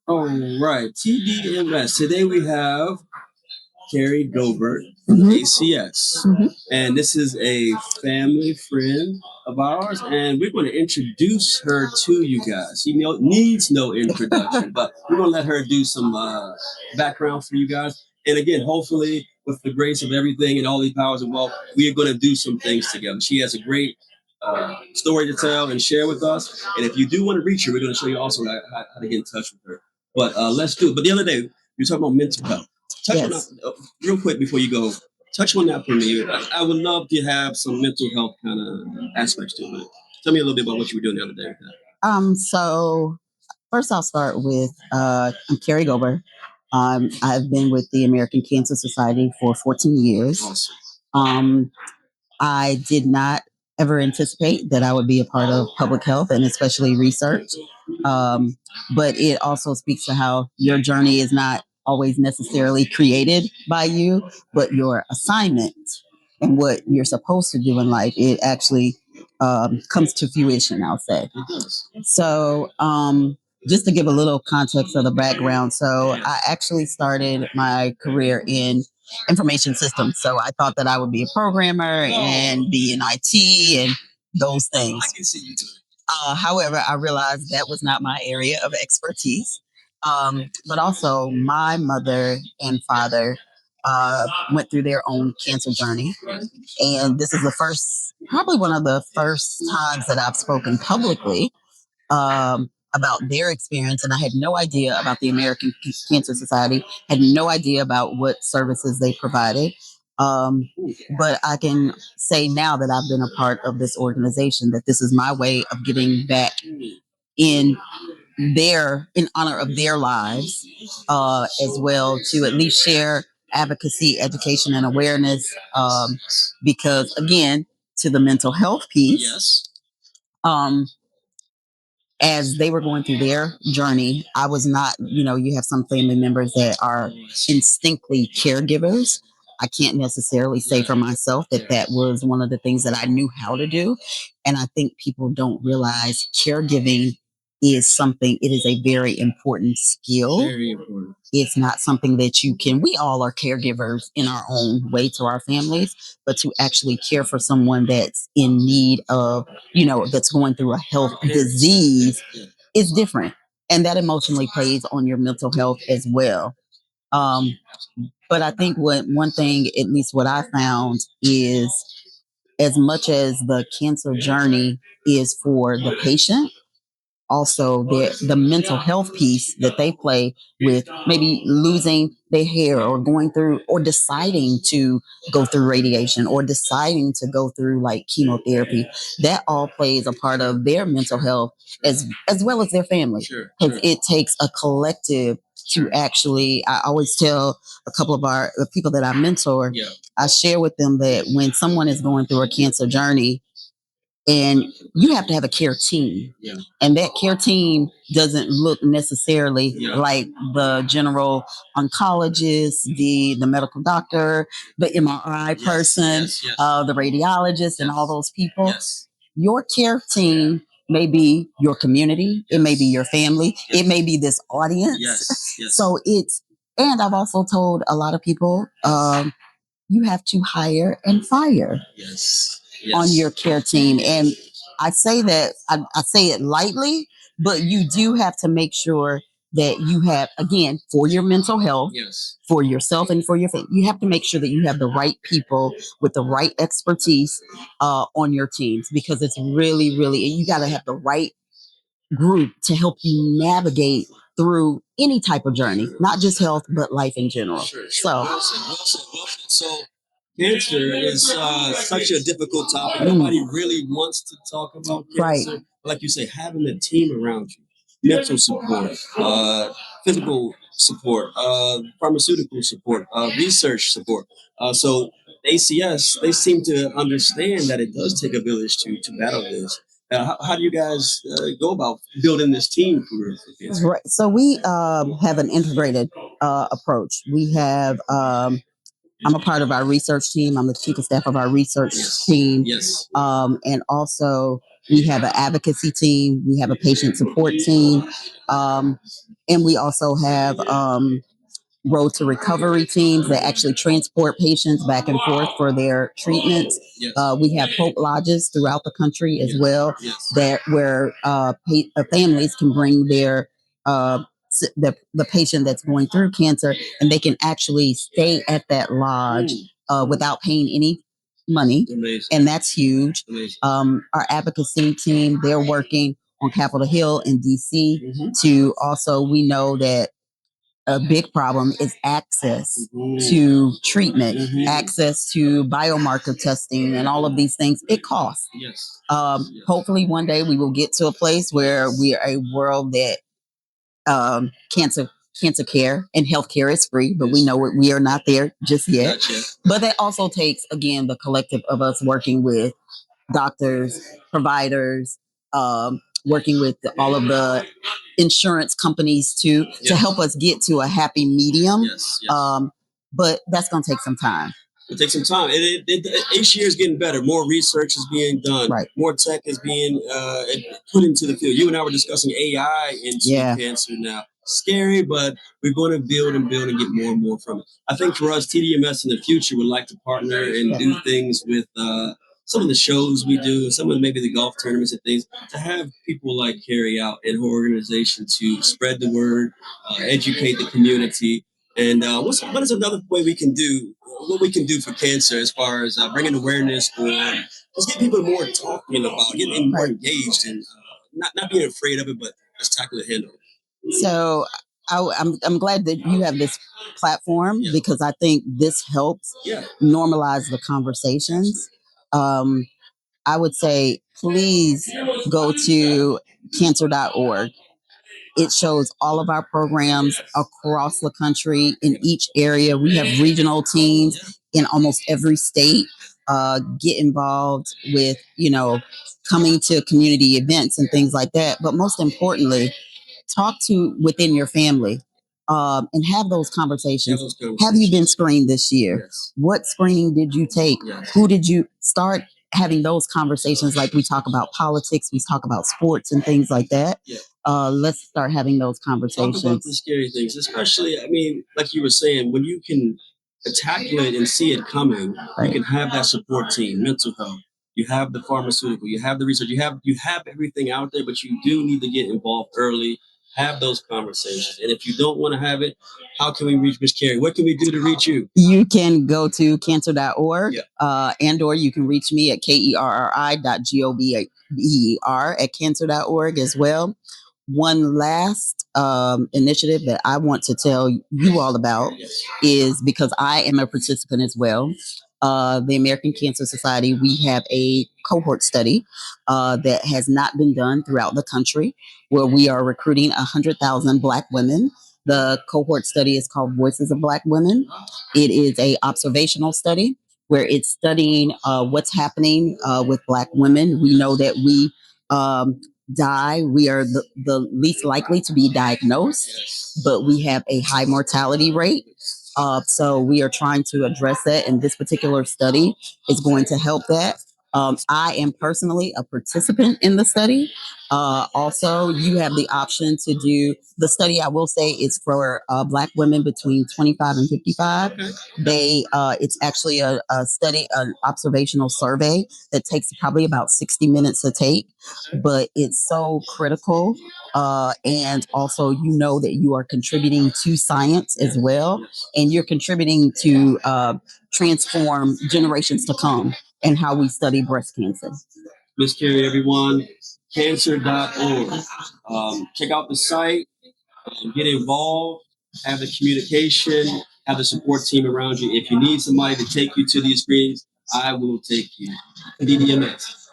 All right, TDMS. Today we have Kerri Gober Mhm. ACS. Mhm. And this is a family friend of ours, and we're going to introduce her to you guys. She needs no introduction, but we're going to let her do some background for you guys. And again, hopefully, with the grace of everything and all these powers and wealth, we are going to do some things together. She has a great story to tell and share with us. And if you do want to reach her, we're going to show you also how to get in touch with her. But let's do it. But the other day, we were talking about mental health. Touch on Yes. that real quick before you go. Touch on that for me. I would love to have some mental health kind of aspects to it. Tell me a little bit about what you were doing the other day with that. So first I'll start with I'm Kerri Gober. I've been with the American Cancer Society for 14 years. Awesome. Um, I did not ever anticipate that I would be a part of public health and especially research. Um, but it also speaks to how your journey is not always necessarily created by you, but your assignment and what you're supposed to do in life, it actually comes to fruition, I'll say. It does. So, just to give a little context of the background, so I actually started my career in information systems. So I thought that I would be a programmer and be in IT and those things. I can see you doing. However, I realized that was not my area of expertise. But also, my mother and father went through their own cancer journey. And this is probably one of the first times that I've spoken publicly about their experience. And I had no idea about the American Cancer Society, had no idea about what services they provided. Um, but I can say now that I've been a part of this organization that this is my way of giving back in in honor of their lives, as well to at least share advocacy, education, and awareness. Because again, to the mental health piece, Yes. um, as they were going through their journey, I was not, you have some family members that are instinctively caregivers. I can't necessarily say for myself that that was one of the things that I knew how to do. And I think people don't realize caregiving is something, it is a very important skill. Very important. It's not something that we all are caregivers in our own way to our families, but to actually care for someone that's in need of, that's going through a health disease is different. And that emotionally plays on your mental health as well. Um, but I think one thing, at least what I found, is as much as the cancer journey is for the patient, also the mental health piece that they play with maybe losing their hair or going through or deciding to go through radiation or deciding to go through like chemotherapy, that all plays a part of their mental health as well as their family, because it takes a collective to actually. I always tell a couple of the people that I mentor, I share with them that when someone is going through a cancer journey, and you have to have a care team. Yeah. And that care team doesn't look necessarily Yeah. like the general oncologist, the medical doctor, the MRI person, yes. the radiologist, and all those people. Yes. Your care team may be your community, it may be your family, it may be this audience. Yes. So and I've also told a lot of people, you have to hire and fire Yes. on your care team. And I say that, I say it lightly, but you do have to make sure that you have, again, for your mental health, Yes. for yourself and for your family, you have to make sure that you have the right people with the right expertise on your teams, because it's really, really, you got to have the right group to help you navigate through any type of journey, not just health, but life in general. Sure. So, Well said. So cancer is such a difficult topic. Nobody really wants to talk about cancer. Right. Like you say, having a team around you, mental support, physical support, pharmaceutical support, research support. So ACS, they seem to understand that it does take a village to battle this. How do you guys go about building this team for cancer? Right. So we have an integrated approach. We have I'm a part of our research team. I'm the chief of staff of our research team. Yes. And also We have an advocacy team. We have a patient support team. And we also have road to recovery teams that actually transport patients back and forth for their treatments. We have Hope Lodges throughout the country as well, that where families can bring their the patient that's going through cancer, and they can actually stay at that lodge without paying any money. Amazing. And that's huge. Our advocacy team, they're working on Capitol Hill in DC to also, we know that a big problem is access to treatment, access to biomarker testing, and all of these things. It costs. Hopefully, one day we will get to a place where we are a world that cancer care and healthcare is free, but we know we are not there just yet. But that also takes, again, the collective of us working with doctors, providers, working with all of the insurance companies to help us get to a happy medium. But that's going to take some time. It takes some time. Each year is getting better. More research is being done. Right. More tech is being put into the field. You and I were discussing AI into cancer now. Scary, but we're going to build and get more and more from it. I think for us, TDMS in the future would like to partner and do things with some of the shows we do, some of maybe the golf tournaments and things, to have people like Kerri out in her organization to spread the word, educate the community. And what is another way we can do what we can do for cancer as far as bringing awareness or just get people more talking about, getting more engaged and not being afraid of it, but just tackle it, handle it. So I'm glad that you have this platform because I think this helps normalize the conversations. I would say, please go to cancer.org. It shows all of our programs across the country in each area. We have regional teams in almost every state. Get involved with, coming to community events and things like that. But most importantly, talk to within your family and have those conversations. Have you been screened this year? Yes. What screening did you take? Yes. Who did you start having those conversations? Like we talk about politics, we talk about sports and things like that. Yeah. Let's start having those conversations. Talk about the scary things, especially, like you were saying, when you can tackle it and see it coming, you can have that support team, mental health. You have the pharmaceutical, you have the research, you have everything out there, but you do need to get involved early, have those conversations. And if you don't want to have it, how can we reach Miss Kerri? What can we do to reach you? You can go to cancer.org and or you can reach me at kerri.gober at cancer.org as well. One last initiative that I want to tell you all about is because I am a participant as well. The American Cancer Society, we have a cohort study that has not been done throughout the country where we are recruiting 100,000 Black women. The cohort study is called Voices of Black Women. It is an observational study where it's studying what's happening with Black women. We know that we die. We are the least likely to be diagnosed, but we have a high mortality rate. So we are trying to address that, and this particular study is going to help that. I am personally a participant in the study. Also, you have the option to do the study. I will say it's for Black women between 25 and 55. It's actually a study, an observational survey that takes probably about 60 minutes to take, but it's so critical. And also, that you are contributing to science as well, and you're contributing to transform generations to come and how we study breast cancer. Miss Kerri, everyone, cancer.org. Check out the site, get involved, have the communication, have the support team around you. If you need somebody to take you to these screens, I will take you. DDMS.